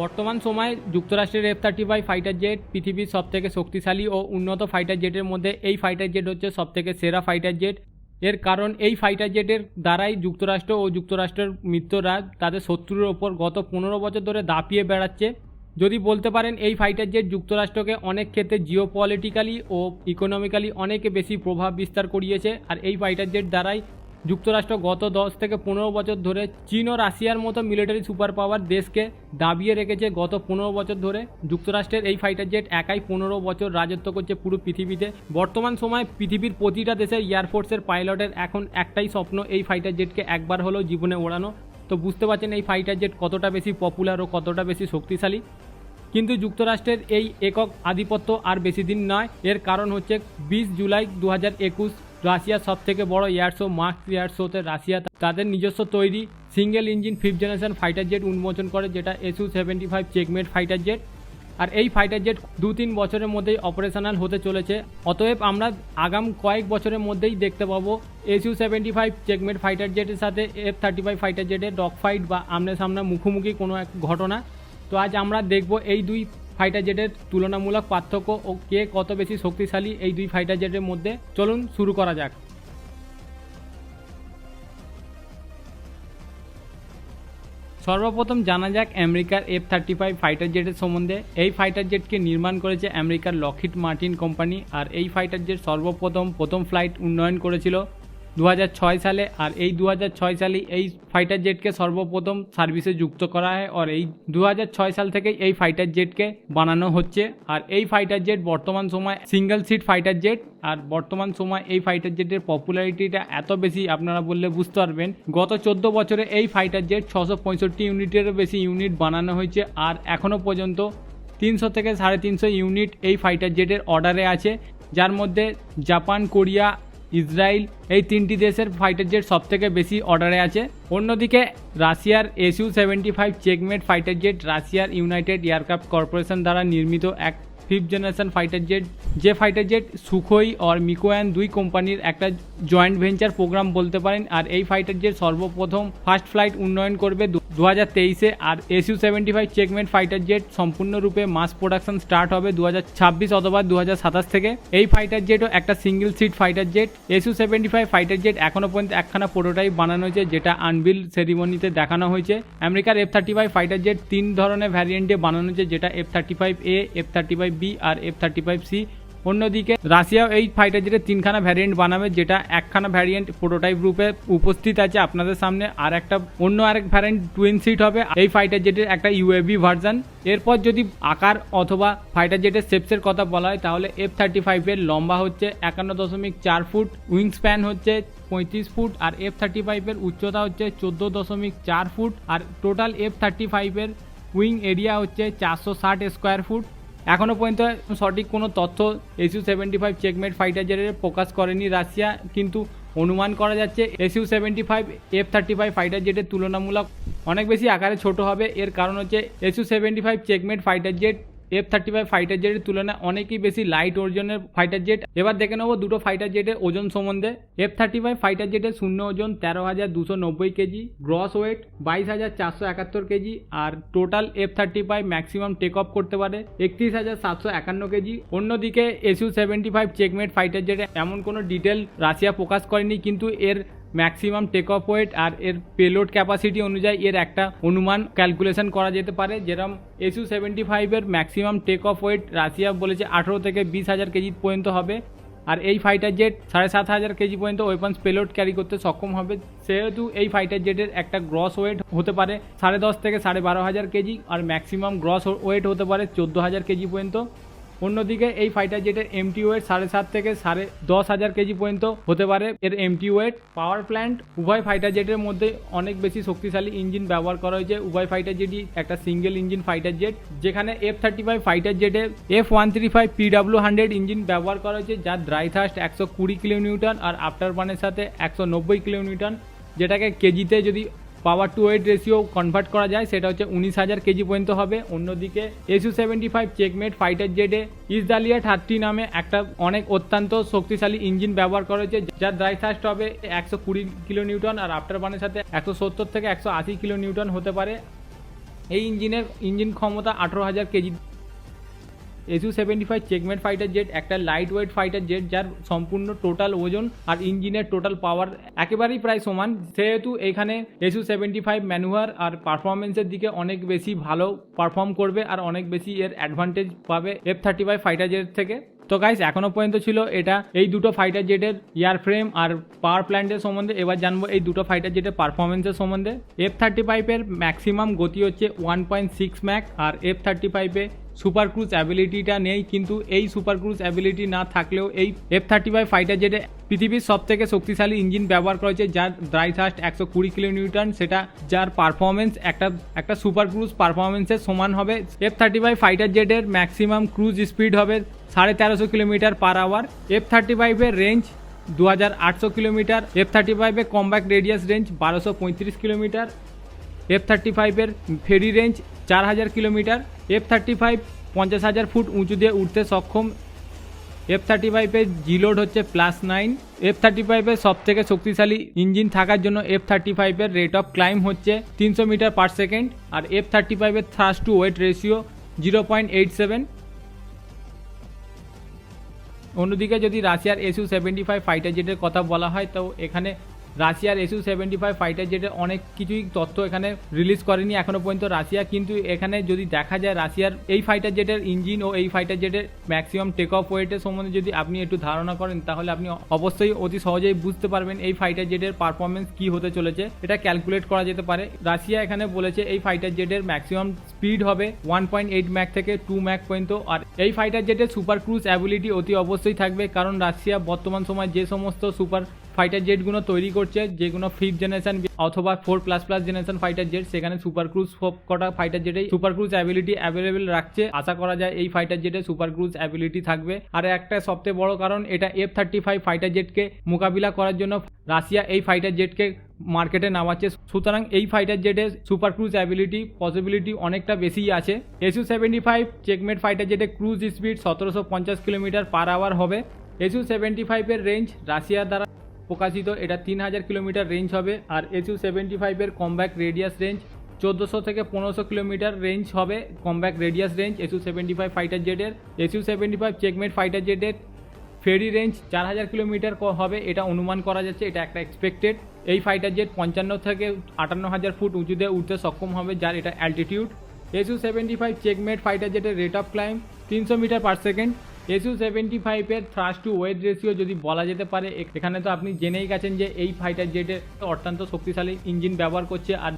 বর্তমান সময়ে যুক্তরাষ্ট্রের F-35 ফাইটার জেট পৃথিবীর সবথেকে শক্তিশালী ও উন্নত ফাইটার জেটের মধ্যে এই ফাইটার জেট হচ্ছে সবথেকে সেরা ফাইটার জেট। এর কারণ এই ফাইটার জেটের দ্বারাই যুক্তরাষ্ট্র ও যুক্তরাষ্ট্রের মিত্ররা তাদের শত্রুর ওপর গত 15 বছর ধরে দাপিয়ে বেড়াচ্ছে। যদি বলতে পারেন এই ফাইটার জেট যুক্তরাষ্ট্রকে অনেক ক্ষেত্রে জিওপলিটিক্যালি ও ইকোনমিক্যালি অনেক বেশি প্রভাব বিস্তার করিয়েছে। আর এই ফাইটার জেট দ্বারাই যুক্তরাষ্ট্র গত 10 থেকে 15 বছর ধরে চীন ও রাশিয়ার মতো মিলিটারি সুপার পাওয়ার দেশকে দাবিয়ে রেখেছে। গত 15 বছর ধরে যুক্তরাষ্ট্রের এই ফাইটার জেট একাই 15 বছর রাজত্ব করছে পুরো পৃথিবীতে। বর্তমান সময়ে পৃথিবীর প্রতিটা দেশের এয়ারফোর্সের পাইলটের এখন একটাই স্বপ্ন এই ফাইটার জেটকে একবার হলেও জীবনে ওড়ানো। তো বুঝতে পারছেন এই ফাইটার জেট কতটা বেশি পপুলার ও কতটা বেশি শক্তিশালী। কিন্তু যুক্তরাষ্ট্রের এই একক আধিপত্য আর বেশি দিন নয়। এর কারণ হচ্ছে 20 জুলাই 2021 রাশিয়ার সবথেকে বড় এয়ার শো মার্ক এয়ার শোতে রাশিয়া তাদের নিজস্ব তৈরি single engine 5th generation fighter jet উন্মোচন করে, যেটা Su-75 চেকমেট ফাইটার জেট। আর এই ফাইটার জেট 2-3 বছরের মধ্যেই অপারেশনাল হতে চলেছে। অতএব আমরা আগাম কয়েক বছরের মধ্যেই দেখতে পাবো Su-75 চেকমেট ফাইটার জেটের সাথে F-35 ফাইটার জেটের ডগ ফাইট বা আমনে সামনে মুখোমুখি কোনো এক ঘটনা। তো আজ আমরা দেখব এই দুই ফাইটার জেটের তুলনামূলক পার্থক্য ও কে কত বেশি শক্তিশালী এই দুই ফাইটার জেটের মধ্যে। চলুন শুরু করা যাক। সর্বপ্রথম জানা যাক আমেরিকার F-35 ফাইটার জেটের সম্বন্ধে। এই ফাইটার জেটকে নির্মাণ করেছে আমেরিকার লকহিড মার্টিন কোম্পানি। আর এই ফাইটার জেট প্রথম ফ্লাইট উন্নয়ন করেছিল 2006 সালে। আর এই 2006 সালে এই ফাইটার জেটকে সর্বপ্রথম সার্ভিসে যুক্ত করা হয়। আর এই 2006 সাল থেকে এই ফাইটার জেটকে বানানো হচ্ছে। আর এই ফাইটার জেট বর্তমান সময় সিঙ্গেল সিট ফাইটার জেট। আর বর্তমান সময় এই ফাইটার জেটের পপুলারিটিটা এত বেশি আপনারা বললে বুঝতে পারবেন। গত 14 বছরে এই ফাইটার জেট 665 ইউনিটেরও বেশি ইউনিট বানানো হয়েছে। আর এখনও পর্যন্ত 300 থেকে 350 ইউনিট এই ফাইটার জেটের অর্ডারে আছে, যার মধ্যে জাপান, কোরিয়া, ইসরায়েল এই তিনটি দেশের ফাইটার জেট সবথেকে বেশি অর্ডারে আছে। অন্যদিকে রাশিয়ার Su-75 চেকমেট ফাইটার জেট রাশিয়ার ইউনাইটেড এয়ারক্রাফট কর্পোরেশন দ্বারা নির্মিত এক 5th জেনারেশন ফাইটার জেট। যে ফাইটার জেট সুখোই আর মিকোয়ান দুই কোম্পানির একটা জয়েন্ট ভেঞ্চার প্রোগ্রাম বলতে পারেন। আর এই ফাইটার জেট সর্বপ্রথম ফার্স্ট ফ্লাইট উন্নয়ন করবে 2023-এ। আর Su-75 চেকমেট ফাইটার জেট সম্পূর্ণরূপে মাস প্রোডাকশন স্টার্ট হবে 2026 অথবা 2027 থেকে। এই ফাইটার জেটও একটা single seat fighter jet. Su-75 fighter jet এখনও পর্যন্ত একখানা প্রোটোটাইপ বানানো হয়েছে, যেটা আনবিল সেরিমনিতে দেখানো হয়েছে। আমেরিকার F-35 ফাইটার জেট 3 ধরনের ভ্যারিয়েন্টে বানানো হয়েছে, যেটা F-35A, F-35B আর F-35C। অন্যদিকে রাশিয়াও এই ফাইটার জেটের 3খানা ভ্যারিয়েন্ট বানাবে, যেটা একখানা ভ্যারিয়েন্ট প্রোটোটাইপ রূপে উপস্থিত আছে আপনাদের সামনে। আর একটা অন্য আরেক ভ্যারিয়েন্ট টুইন সিট হবে এই ফাইটার জেটের একটা UAV ভার্সন। এরপর যদি আকার অথবা ফাইটার জেটের শেপসের কথা বলা হয়, তাহলে F-35 এর লম্বা হচ্ছে 51.4 ফুট, উইং স্প্যান হচ্ছে 35 ফুট। আর F-35 এর উচ্চতা হচ্ছে 14.4 ফুট। আর টোটাল F-35 এর উইং এরিয়া হচ্ছে 460 স্কোয়ার ফুট। এখনও পর্যন্ত সঠিক কোনো তথ্য Su-75 চেকমেট ফাইটার জেটের প্রকাশ করেনি রাশিয়া, কিন্তু অনুমান করা যাচ্ছে Su-75 F-35 ফাইটার জেটের তুলনামূলক অনেক বেশি আকারে ছোট হবে। এর কারণ হচ্ছে Su-75 checkmate fighter jet F-35 fighter জেটের তুলনায় অনেকই বেশি লাইট ওজনের ফাইটার জেট। এবার দেখে নেব দুটো ফাইটার জেটের ওজন সম্বন্ধে। F-35 ফাইটার জেটের শূন্য ওজন 13,290 কেজি, গ্রস ওয়েট 22,471 কেজি। আর total F-35 maximum take off করতে পারে 31,751 কেজি। অন্যদিকে Su-75 চেকমেট ফাইটার জেটে এমন কোনো ডিটেল রাশিয়া প্রকাশ করেনি, কিন্তু এর ম্যাক্সিমাম টেক অফ ওয়েট আর এর পেলোড ক্যাপাসিটি অনুযায়ী এর একটা অনুমান ক্যালকুলেশন করা যেতে পারে। যেরকম Su-75 এর maximum take off weight Russia বলেছে 18 থেকে 20,000 কেজি পর্যন্ত হবে। আর এই ফাইটার জেট 7,500 কেজি পর্যন্ত ওয়েপন্স পেলোড ক্যারি করতে সক্ষম হবে। সেহেতু এই ফাইটার জেটের একটা গ্রস ওয়েট হতে পারে 10.5 থেকে 12,500 কেজি। আর ম্যাক্সিমাম গ্রস ওয়েট হতে পারে 14,000 কেজি পর্যন্ত। অন্যদিকে এই ফাইটার জেটের এমটি ওয়েট 7.5 থেকে 10,500 কেজি পর্যন্ত হতে পারে এর এমটি ওয়েট। পাওয়ার প্ল্যান্ট উভয় ফাইটার জেটের মধ্যে অনেক বেশি শক্তিশালী ইঞ্জিন ব্যবহার করা হয়েছে। উভয় ফাইটার জেটই একটা সিঙ্গেল ইঞ্জিন ফাইটার জেট, যেখানে F-35 fighter জেটে F-135 PW100 engine ব্যবহার করা হয়েছে, যার ড্রাই থার্স্ট 120 কিলোনিউটন আর আফটার বার্নের সাথে 190 কিলোনিউটন, যেটাকে কেজিতে যদি power to weight ratio convert করা যায় সেটা হচ্ছে 19,000 কেজি পর্যন্ত হবে। অন্যদিকে Su-75 চেকমেট ফাইটার জেটে ইসদালিয়া 30 নামে একটা অত্যন্ত শক্তিশালী ইঞ্জিন ব্যবহার করা হয়েছে, যার ড্রাই থার্স্ট হবে 120 কিলোনিউটন আর আফটার বার্নের সাথে 170 থেকে 180 কিলোনিউটন হতে পারে। এই ইঞ্জিন ক্ষমতা 18,000 KG. SU-75 checkmate fighter jet একটা লাইট ওয়েট ফাইটার জেট, যার সম্পূর্ণ টোটাল ওজন আর ইঞ্জিনের টোটাল পাওয়ার একেবারেই প্রায় সমান, সেহেতু এখানে SU-75 ম্যানুভার আর পারফরমেন্সের দিকে অনেক বেশি ভালো পারফর্ম করবে আর অনেক বেশি এর অ্যাডভান্টেজ পাবে F-35 ফাইটার জেট থেকে। তো গাইস, এখনো পর্যন্ত ছিল এটা এই দুটো ফাইটার জেটের এয়ার ফ্রেম আর পাওয়ার প্ল্যান্টের সম্বন্ধে। এবার জানবো এই দুটো ফাইটার জেটের পারফরমেন্সের সম্বন্ধে। F-35 এর ম্যাক্সিমাম গতি হচ্ছে 1.6 ম্যাক, আর F-35 এ সুপার ক্রুজ অ্যাবিলিটিটা নেই, কিন্তু এই সুপার ক্রুজ অ্যাবিলিটি না থাকলেও এই F-35 ফাইটার জেটে পৃথিবীর সব থেকে শক্তিশালী ইঞ্জিন ব্যবহার করা হয়েছে, যার ড্রাই থার্স্ট 120 কিলোনিউটন, সেটা যার পারফরমেন্স একটা সুপার ক্রুজ পারফরমেন্সের সমান হবে। F-35 ফাইটার জেটের ম্যাক্সিমাম ক্রুজ স্পিড হবে 1350 কিলোমিটার পার আওয়ার। F-35 এর রেঞ্জ 2800 কিলোমিটার। F-35 এর combat radius range 1235 kilometre. F-35 এর ফেরি রেঞ্জ 4000 কিলোমিটার। F-35 50,000 ফুট উঁচু দিয়ে উঠতে সক্ষম। F-35 এর জিলোড হচ্ছে +9। F-35 এর সব থেকে শক্তিশালী ইঞ্জিন থাকার জন্য F-35 এর রেট অফ ক্লাইম হচ্ছে 300 মিটার পার সেকেন্ড, আর F-35 এর থ্রাস্ট টু ওয়েট রেশিও 0.87। অন্যদিকে যদি রাশিয়ার SU-75 ফাইটার জেটের কথা বলা হয়, তো এখানে রাশিয়ার SU-75 ফাইটার জেটের অনেক কিছুই তথ্য এখানে রিলিজ করেনি এখনো পর্যন্ত রাশিয়া, কিন্তু এখানে যদি দেখা যায় রাশিয়ার এই ফাইটার জেটের ইঞ্জিন ও এই ফাইটার জেটের ম্যাক্সিমাম টেক অফ ওয়েটের সম্বন্ধে যদি আপনি একটু ধারণা করেন, তাহলে আপনি অবশ্যই অতি সহজেই বুঝতে পারবেন এই ফাইটার জেটের পারফরমেন্স কি হতে চলেছে। এটা ক্যালকুলেট করা যেতে পারে। রাশিয়া এখানে বলেছে এই ফাইটার জেটের ম্যাক্সিমাম স্পিড হবে 1.8 ম্যাক থেকে 2 ম্যাক পর্যন্ত, আর এই ফাইটার জেটের সুপার ক্রুজ অ্যাবিলিটি অতি অবশ্যই থাকবে, কারণ রাশিয়া বর্তমান সময় যে সমস্ত সুপার ফাইটার জেটগুলো তৈরি করছে, যেগুলো 5th জেনারেশন অথবা 4++ জেনারেশন ফাইটার জেট, সেখানে সুপার ক্রুজ কটা ফাইটার জেটেই সুপার ক্রুজ অ্যাবিলিটি অ্যাভেলেবেল রাখছে। আশা করা যায় এই ফাইটার জেটে সুপার ক্রুজ অ্যাবিলিটি থাকবে। আর একটা সবচেয়ে বড় কারণ, এটা F-35 ফাইটার জেটকে মোকাবিলা করার জন্য রাশিয়া এই ফাইটার জেটকে মার্কেটে নামাচ্ছে, সুতরাং এই ফাইটার জেটের সুপার ক্রুজ অ্যাবিলিটি পসিবিলিটি অনেকটা বেশিই আছে। SU-75 চেকমেট ফাইটার জেটে cruise speed 1750 kilometre per hour হবে। SU-75 এর রেঞ্জ রাশিয়ার দ্বারা প্রকাশিত, এটা 3000 কিলোমিটার রেঞ্জ হবে, আর SU-75 এর কম্ব্যাক্ট রেডিয়াস রেঞ্জ 1400 থেকে 1500 কিলোমিটার রেঞ্জ হবে। Combat radius range SU-75 fighter জেটের। SU-75 চেকমেট ফাইটার জেটের ফেরি রেঞ্জ 4000 কিলোমিটার হবে, এটা অনুমান করা যাচ্ছে, এটা একটা এক্সপেক্টেড। এই ফাইটার জেট 55 থেকে 58,000 ফুট উঁচুতে উঠতে সক্ষম হবে, যার এটা অ্যাল্টিটিউড। SU-75 চেকমেট ফাইটার জেটের rate of climb 300 metre per second. SU-75 এর থ্রাস্ট টু ওয়েট রেশিও যদি বলা যেতে পারে, এখানে তো আপনি জেনেই গেছেন যে এই ফাইটার জেটের অত্যন্ত শক্তিশালী ইঞ্জিন ব্যবহার করছে, আর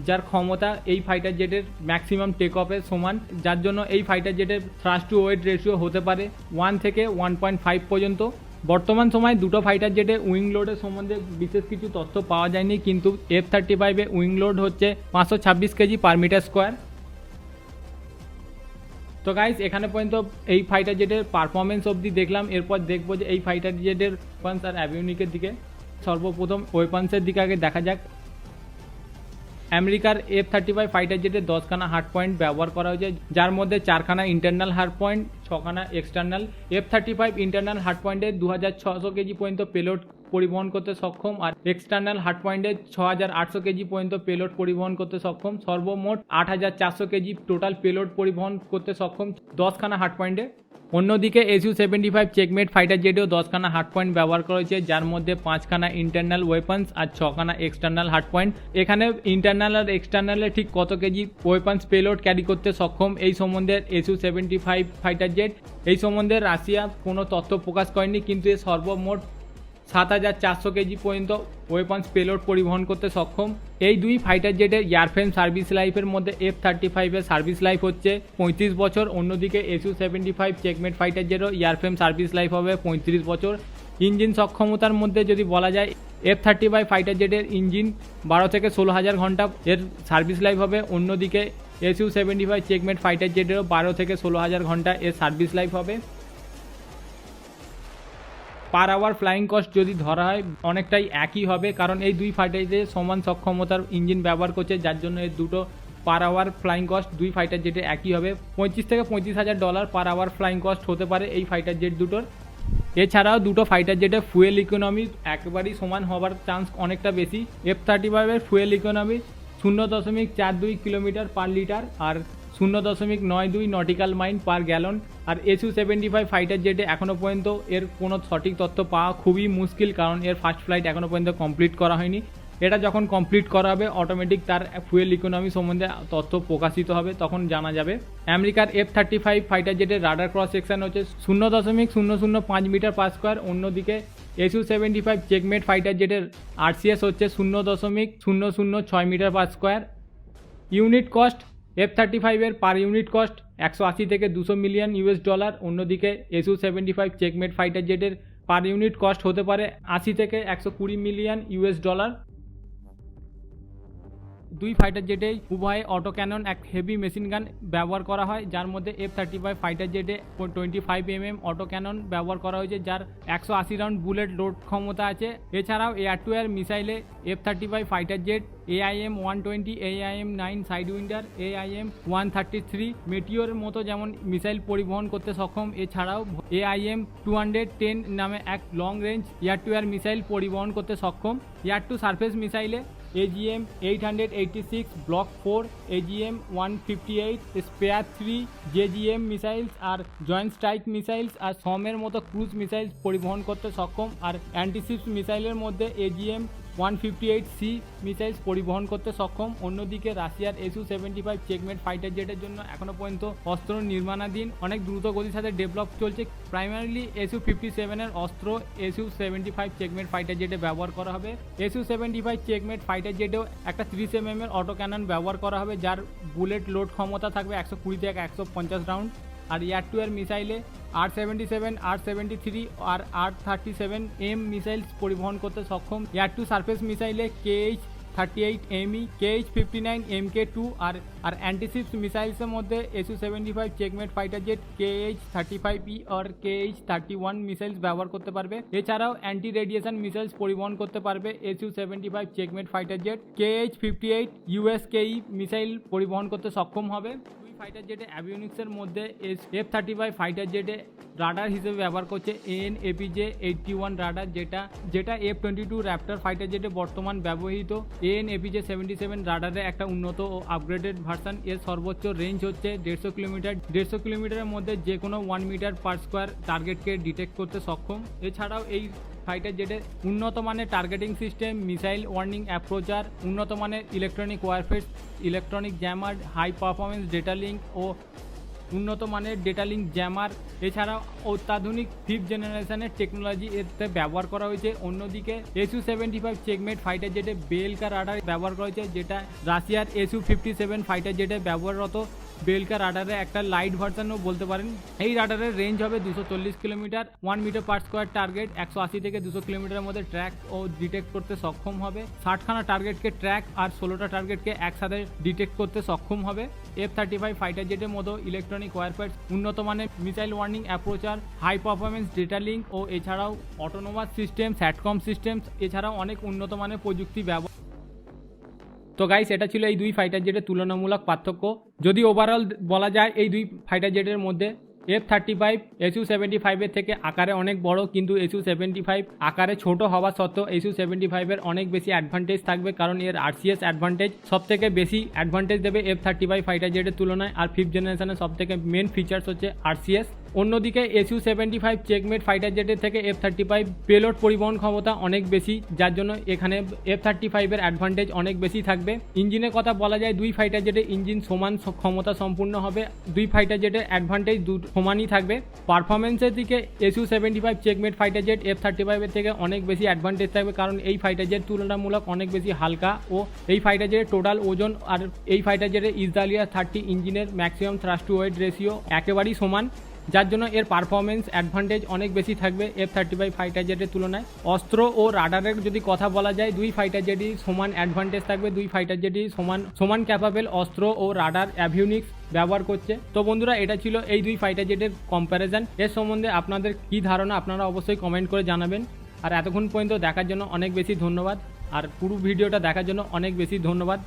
যার ক্ষমতা এই ফাইটার জেটের ম্যাক্সিমাম টেক অফের সমান, যার জন্য এই ফাইটার জেটের থ্রাস্ট টু ওয়েট রেশিও হতে পারে 1 থেকে 1.5 পর্যন্ত। বর্তমান সময় দুটো ফাইটার জেটে উইং লোডের সম্বন্ধে বিশেষ কিছু তথ্য পাওয়া যায়নি, কিন্তু F-35 এ উইং লোড হচ্ছে 526 কেজি পার মিটার স্কোয়ার। তো গাইস, এখানে পর্যন্ত এই ফাইটার জেটের পারফরমেন্স অবধি দেখলাম। এরপর দেখবো যে এই ফাইটার জেটের ওয়েপন্স আর অ্যাভিওনিকের দিকে। সর্বপ্রথম ওয়েপন্সের দিকে আগে দেখা যাক। আমেরিকার F-35 ফাইটার জেটে 10খানা হার্ড পয়েন্ট ব্যবহার করা হয়েছে, যার মধ্যে 4খানা ইন্টারনাল হার্ড পয়েন্ট, 6খানা এক্সটার্নাল। F-35 ইন্টারনাল হার্ড পয়েন্টে 2600 কেজি পর্যন্ত পেলোড পরিবহন করতে সক্ষম, আর এক্সটার্নাল হার্ড পয়েন্টে 6800 কেজি পর্যন্ত পেলোড পরিবহন করতে সক্ষম। সর্বমোট 8400 কেজি টোটাল পেলোড পরিবহন করতে সক্ষম 10খানা হার্ড পয়েন্টে। অন্যদিকে SU-75 চেকমেট ফাইটার জেটেও 10খানা হার্ড পয়েন্ট ব্যবহার করা হয়েছে, যার মধ্যে 5খানা ইন্টারনাল ওয়েপন্স আর 6খানা এক্সটার্নাল হার্ড পয়েন্ট। এখানে ইন্টারনাল আর এক্সটার্নালে ঠিক কত কেজি ওয়েপন্স পেলোড ক্যারি করতে সক্ষম এই সম্বন্ধে SU-75 ফাইটার জেট এই সম্বন্ধে রাশিয়া কোনো তথ্য প্রকাশ করেনি, কিন্তু এর সর্বমোট 7400 কেজি পর্যন্ত ওয়েপন্স পেলোড পরিবহন করতে সক্ষম। এই দুই ফাইটার জেটের এয়ারফ্রেম সার্ভিস লাইফের মধ্যে F-35 এর সার্ভিস লাইফ হচ্ছে 35 বছর। অন্যদিকে SU-75 চেকমেট ফাইটার জেটের এয়ারফ্রেম সার্ভিস লাইফ হবে 35 বছর। ইঞ্জিন সক্ষমতার মধ্যে যদি বলা যায়, F-35 ফাইটার জেটের ইঞ্জিন 12 থেকে 16,000 ঘন্টা এর সার্ভিস লাইফ হবে। অন্যদিকে SU-75 চেকমেট ফাইটার জেটেরও 12 থেকে 16,000 ঘন্টা এর সার্ভিস লাইফ হবে। পার আওয়ার ফ্লাইং কস্ট যদি ধরা হয়, অনেকটাই একই হবে, কারণ এই দুই ফাইটার সমান সক্ষমতার ইঞ্জিন ব্যবহার করছে, যার জন্য এই দুটো পার আওয়ার ফ্লাইং কস্ট দুই ফাইটার জেটে একই হবে। $25,000 থেকে $35,000 পার আওয়ার ফ্লাইং কস্ট হতে পারে এই ফাইটার জেট দুটোর। এছাড়াও দুটো ফাইটার জেটের ফুয়েল ইকোনমি একেবারেই সমান হওয়ার চান্স অনেকটা বেশি। F-35 এর fuel economy 0.42 kilometre per litre আর 0.92 নটিক্যাল মাইল পার গ্যালন। আর Su-75 ফাইটার জেটে এখনও পর্যন্ত এর কোনো সঠিক তথ্য পাওয়া খুবই মুশকিল, কারণ এর ফার্স্ট ফ্লাইট এখনও পর্যন্ত কমপ্লিট করা হয়নি। এটা যখন কমপ্লিট করা হবে অটোমেটিক তার ফুয়েল ইকোনমি সম্বন্ধে তথ্য প্রকাশিত হবে, তখন জানা যাবে। আমেরিকার F-35 ফাইটার জেটের রাডার ক্রস সেকশন হচ্ছে 0.005 মিটার পার স্কোয়ার। অন্যদিকে Su-75 চেকমেট ফাইটার জেটের RCS হচ্ছে 0.006 metre per square. Unit cost F-35 এর পার ইউনিট কস্ট 180 থেকে 200 মিলিয়ন US ডলার। অন্যদিকে Su-75 চেকমেট ফাইটার জেটের পার ইউনিট কস্ট হতে পারে 80 থেকে 120 মিলিয়ন US ডলার। দুই ফাইটার জেটেই উভয়ে অটো ক্যানন এক হেভি মেশিন গান ব্যবহার করা হয়, যার মধ্যে F-35 ফাইটার জেটে 25 অটো ক্যানন ব্যবহার করা হয়েছে, যার 180 রাউন্ড বুলেট লোড ক্ষমতা আছে। এছাড়াও এয়ার টু এয়ার মিসাইলে F-35 fighter jet AIM-120, AIM-9 sidewinder, AIM-133 মেটিওরের মতো যেমন মিসাইল পরিবহন করতে সক্ষম। এছাড়াও AIM-210 নামে এক long range air to air missile পরিবহন করতে সক্ষম। এয়ার টু সারফেস মিসাইলে AGM-886 block 4, AGM-158 spear 3 JGM missiles আর জয়েন্ট স্ট্রাইক মিসাইলস আর সমের মতো ক্রুজ মিসাইলস পরিবহন করতে সক্ষম। আর অ্যান্টিশিপ মিসাইলের মধ্যে AGM-158C মিসাইলস পরিবহন করতে সক্ষম। অন্যদিকে রাশিয়ার Su-75 চেকমেট ফাইটার জেটের জন্য এখনও পর্যন্ত অস্ত্র নির্মাণাধীন, অনেক দ্রুত গতির সাথে ডেভেলপ চলছে। প্রাইমারিলি Su-57 এর অস্ত্র Su-75 চেকমেট ফাইটার জেটে ব্যবহার করা হবে। Su-75 চেকমেট ফাইটার জেটেও একটা 30 mm এর অটো ক্যানন ব্যবহার করা হবে, যার বুলেট লোড ক্ষমতা থাকবে 120 থেকে 150 রাউন্ড। আর এয়ার টু এয়ার মিসাইলে R-77, R-73 আর R-37M মিসাইলস পরিবহন করতে সক্ষম। এয়ার টু সারফেস মিসাইলে KH-38ME, KH-59 MK2 আর অ্যান্টিশিপ মিসাইলসের মধ্যে Su-75 checkmate fighter jet KH-35E আর KH-31 মিসাইলস ব্যবহার করতে পারবে। এছাড়াও অ্যান্টি রেডিয়েশন মিসাইলস পরিবহন করতে পারবে Su-75 checkmate fighter jet. KH-58 USKE missile পরিবহন করতে সক্ষম হবে। ফাইটার জেটে অ্যাভিওনিক্সের মধ্যে F-35 ফাইটার জেটে রাডার হিসেবে ব্যবহার করছে AN/APJ-81 রাডার, যেটা F-22 র্যাপ্টর ফাইটার জেটে বর্তমান ব্যবহৃত AN/APJ-77 রাডারের একটা উন্নত ও আপগ্রেডেড ভার্সন। এর সর্বোচ্চ রেঞ্জ হচ্ছে 150 কিলোমিটার। 150 কিলোমিটারের মধ্যে যে কোনো 1 মিটার পার স্কোয়ার টার্গেটকে ডিটেক্ট করতে সক্ষম। এছাড়াও এই ফাইটার জেটের উন্নত মানের targeting system, missile warning approacher, উন্নত মানের electronic warfare, electronic jammer, high performance data link ও উন্নত মানের ডেটা লিঙ্ক জ্যামার, এছাড়াও অত্যাধুনিক 5th জেনারেশনের টেকনোলজি এতে ব্যবহার করা হয়েছে। অন্যদিকে Su-75 চেকমেট ফাইটার জেটে বেলকা রাডার ব্যবহার করা হয়েছে, যেটা রাশিয়ার Su-57 ফাইটার জেটে ব্যবহাররত বেলকা রাডারের একটা লাইট ভার্সনও বলতে পারেন। এই রাডারের রেঞ্জ হবে 240 kilometre, 1 metre per square target 180 থেকে 200 কিলোমিটারের মধ্যে ট্র্যাক ও ডিটেক্ট করতে সক্ষম হবে। 60খানা টার্গেটকে ট্র্যাক আর 16টা টার্গেটকে একসাথে ডিটেক্ট করতে সক্ষম হবে। F-35 ফাইটার জেটের মতো ইলেকট্রনিক ওয়ারফেয়ার, উন্নত মানের missile warning approacher, high performance data link ও এছাড়াও অটোনোমাস সিস্টেম, স্যাটকম সিস্টেম, এছাড়াও অনেক উন্নত মানের প্রযুক্তি ব্যবহার। তো গাইস, এটা ছিল এই দুই ফাইটার জেটের তুলনামূলক পার্থক্য। যদি ওভারঅল বলা যায় এই দুই ফাইটার জেটের মধ্যে F-35 Su-75 এর থেকে আকারে অনেক বড়, কিন্তু Su-75 আকারে ছোট হওয়া সত্ত্বেও Su-75 এর অনেক বেশি অ্যাডভান্টেজ থাকবে, কারণ এর RCS অ্যাডভান্টেজ সব থেকে বেশি অ্যাডভান্টেজ দেবে F-35 ফাইটার জেটের তুলনায়। আর 5th জেনারেশনের সব থেকে মেন ফিচার্স হচ্ছে RCS। অন্যদিকে Su-75 চেকমেট ফাইটার জেটের থেকে F-35 পেলোড পরিবহন ক্ষমতা অনেক বেশি, যার জন্য এখানে F-35 এর অ্যাডভান্টেজ অনেক বেশি থাকবে। ইঞ্জিনের কথা বলা যায় দুই ফাইটার জেটের ইঞ্জিন সমান ক্ষমতা সম্পূর্ণ হবে, দুই ফাইটার জেটের অ্যাডভান্টেজ সমানই থাকবে। পারফরমেন্সের দিকে Su-75 checkmate fighter jet F-35 এর থেকে অনেক বেশি অ্যাডভান্টেজ থাকবে, কারণ এই ফাইটার জেট তুলনামূলক অনেক বেশি হালকা ও এই ফাইটার জেটের টোটাল ওজন আর এই ফাইটার জেটের ইসরায়েলিয়া 30 ইঞ্জিনের maximum thrust to weight ratio একেবারেই সমান, যার জন্য এর পারফরমেন্স অ্যাডভান্টেজ অনেক বেশি থাকবে F-35 ফাইটার জেটের তুলনায়। অস্ত্র ও রাডারের যদি কথা বলা যায় দুই ফাইটার জেটই সমান অ্যাডভান্টেজ থাকবে, দুই ফাইটার জেটই সমান ক্যাপাবেল অস্ত্র ও রাডার অ্যাভিওনিক্স ব্যবহার করছে। তো বন্ধুরা, এটা ছিল এই দুই ফাইটার জেটের কম্প্যারিজন। এর সম্বন্ধে আপনাদের কী ধারণা আপনারা অবশ্যই কমেন্ট করে জানাবেন। আর এতক্ষণ পর্যন্ত দেখার জন্য অনেক বেশি ধন্যবাদ, আর পুরো ভিডিওটা দেখার জন্য অনেক বেশি ধন্যবাদ।